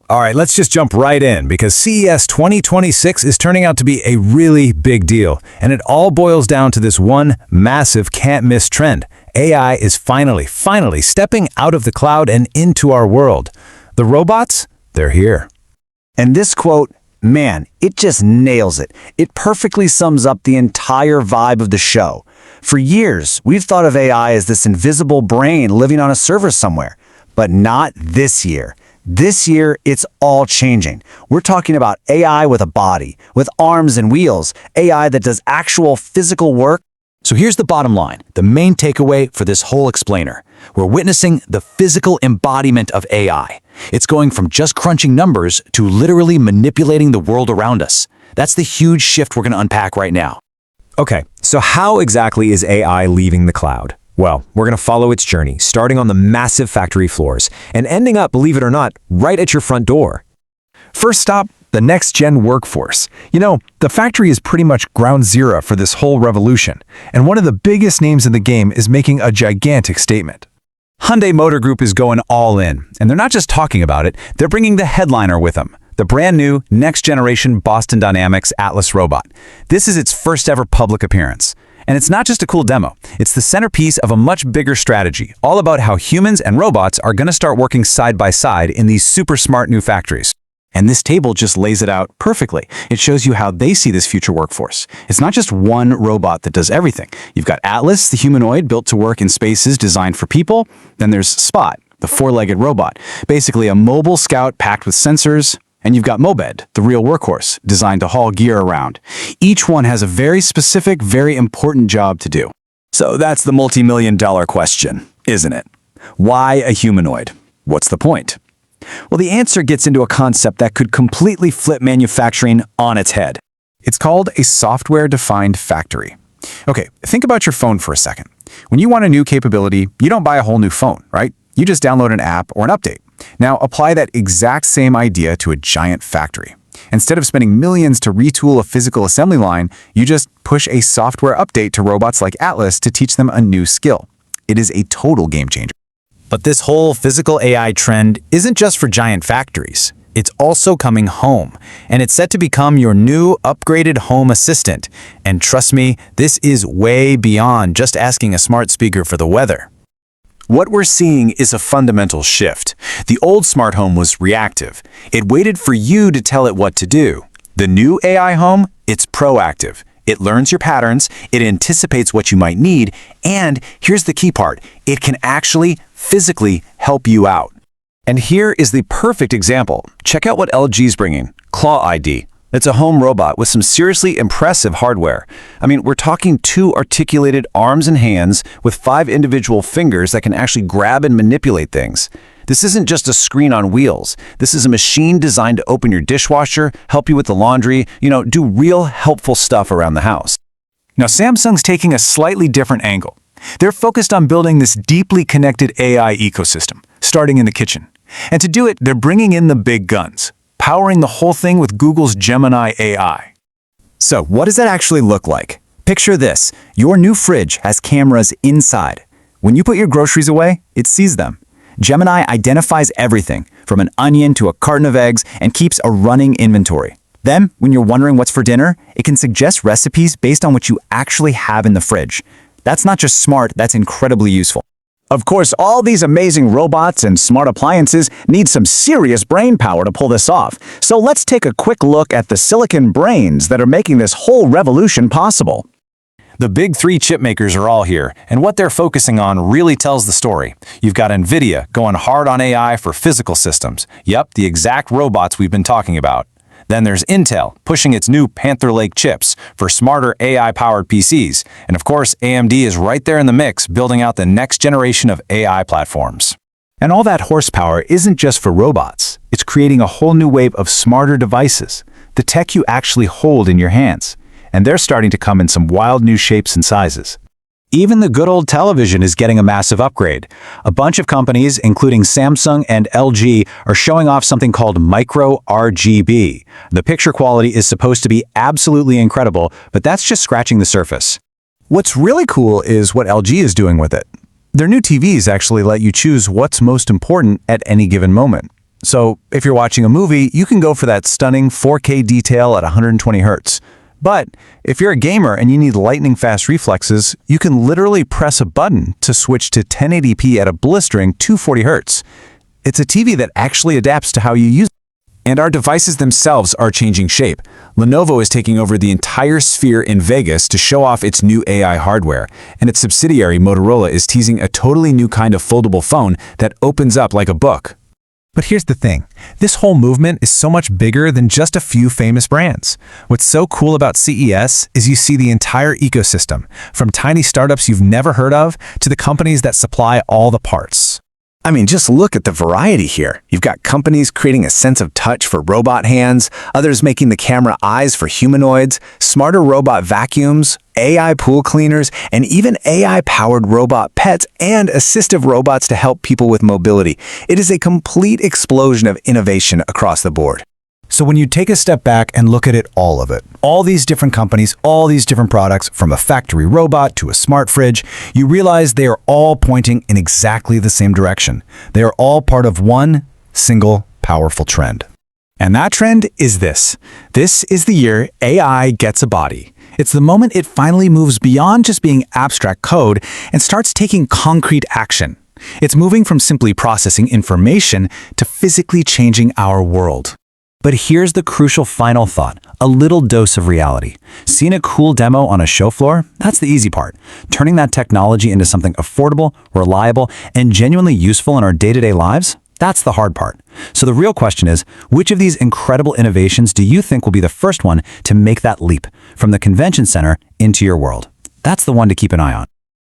All right, let's just jump right in because CES 2026 is turning out to be a really big deal, and it all boils down to this one massive can't-miss trend. AI is finally stepping out of the cloud and into our world. The robots, they're here. And this quote, man, it just nails it. It perfectly sums up the entire vibe of the show. For years, we've thought of AI as this invisible brain living on a server somewhere, but not this year. This year, it's all changing. We're talking about AI with a body, with arms and wheels, AI that does actual physical work. So here's the bottom line, the main takeaway for this whole explainer. We're witnessing the physical embodiment of AI. It's going from just crunching numbers to literally manipulating the world around us. That's the huge shift we're going to unpack right now. Okay, so how exactly is AI leaving the cloud? Well, we're going to follow its journey, starting on the massive factory floors and ending up, believe it or not, right at your front door. First stop, the next-gen workforce. You know, the factory is pretty much ground zero for this whole revolution, and one of the biggest names in the game is making a gigantic statement. Hyundai Motor Group is going all in, and they're not just talking about it, they're bringing the headliner with them, the brand new next-generation Boston Dynamics Atlas robot. This is its first ever public appearance. And it's not just a cool demo, it's the centerpiece of a much bigger strategy, all about how humans and robots are going to start working side by side in these super smart new factories. And this table just lays it out perfectly. It shows you how they see this future workforce. It's not just one robot that does everything. You've got Atlas, the humanoid, built to work in spaces designed for people. Then there's Spot, the four-legged robot, basically a mobile scout packed with sensors. And you've got Mobed, the real workhorse, designed to haul gear around. Each one has a very specific, very important job to do. So that's the multi-million-dollar question, isn't it? Why a humanoid? What's the point? Well, the answer gets into a concept that could completely flip manufacturing on its head. It's called a software-defined factory. Okay, think about your phone for a second. When you want a new capability, you don't buy a whole new phone, right? You just download an app or an update. Now, apply that exact same idea to a giant factory. Instead of spending millions to retool a physical assembly line, you just push a software update to robots like Atlas to teach them a new skill. It is a total game changer. But this whole physical AI trend isn't just for giant factories. It's also coming home, and it's set to become your new upgraded home assistant. And trust me, this is way beyond just asking a smart speaker for the weather. What we're seeing is a fundamental shift. The old smart home was reactive. It waited for you to tell it what to do. The new AI home, it's proactive. It learns your patterns, it anticipates what you might need, and here's the key part, it can actually physically help you out. And here is the perfect example. Check out what LG's bringing, CLOiD. It's a home robot with some seriously impressive hardware. I mean, we're talking 2 articulated arms and hands with 5 individual fingers that can actually grab and manipulate things. This isn't just a screen on wheels. This is a machine designed to open your dishwasher, help you with the laundry, do real helpful stuff around the house. Now, Samsung's taking a slightly different angle. They're focused on building this deeply connected AI ecosystem, starting in the kitchen. And to do it, they're bringing in the big guns, powering the whole thing with Google's Gemini AI. So what does that actually look like? Picture this. Your new fridge has cameras inside. When you put your groceries away, it sees them. Gemini identifies everything, from an onion to a carton of eggs, and keeps a running inventory. Then, when you're wondering what's for dinner, it can suggest recipes based on what you actually have in the fridge. That's not just smart, that's incredibly useful. Of course, all these amazing robots and smart appliances need some serious brain power to pull this off. So let's take a quick look at the silicon brains that are making this whole revolution possible. The big 3 chip makers are all here, and what they're focusing on really tells the story. You've got NVIDIA going hard on AI for physical systems. Yep, the exact robots we've been talking about. Then there's Intel, pushing its new Panther Lake chips for smarter AI-powered PCs. And of course, AMD is right there in the mix, building out the next generation of AI platforms. And all that horsepower isn't just for robots. It's creating a whole new wave of smarter devices, the tech you actually hold in your hands. And they're starting to come in some wild new shapes and sizes. Even the good old television is getting a massive upgrade. A bunch of companies, including Samsung and LG, are showing off something called MicroRGB. The picture quality is supposed to be absolutely incredible, but that's just scratching the surface. What's really cool is what LG is doing with it. Their new TVs actually let you choose what's most important at any given moment. So if you're watching a movie, you can go for that stunning 4K detail at 120 Hz. But if you're a gamer and you need lightning-fast reflexes, you can literally press a button to switch to 1080p at a blistering 240 Hz. It's a TV that actually adapts to how you use it. And our devices themselves are changing shape. Lenovo is taking over the entire sphere in Vegas to show off its new AI hardware, and its subsidiary Motorola is teasing a totally new kind of foldable phone that opens up like a book. But here's the thing. This whole movement is so much bigger than just a few famous brands. What's so cool about CES is you see the entire ecosystem, from tiny startups you've never heard of to the companies that supply all the parts. I mean, just look at the variety here. You've got companies creating a sense of touch for robot hands, others making the camera eyes for humanoids, smarter robot vacuums, AI pool cleaners, and even AI-powered robot pets and assistive robots to help people with mobility. It is a complete explosion of innovation across the board. So when you take a step back and look at all these different companies, all these different products, from a factory robot to a smart fridge, you realize they are all pointing in exactly the same direction. They are all part of one single powerful trend. And that trend is this. This is the year AI gets a body. It's the moment it finally moves beyond just being abstract code and starts taking concrete action. It's moving from simply processing information to physically changing our world. But here's the crucial final thought, a little dose of reality. Seeing a cool demo on a show floor, that's the easy part. Turning that technology into something affordable, reliable, and genuinely useful in our day-to-day lives, that's the hard part. So the real question is, which of these incredible innovations do you think will be the first one to make that leap from the convention center into your world? That's the one to keep an eye on.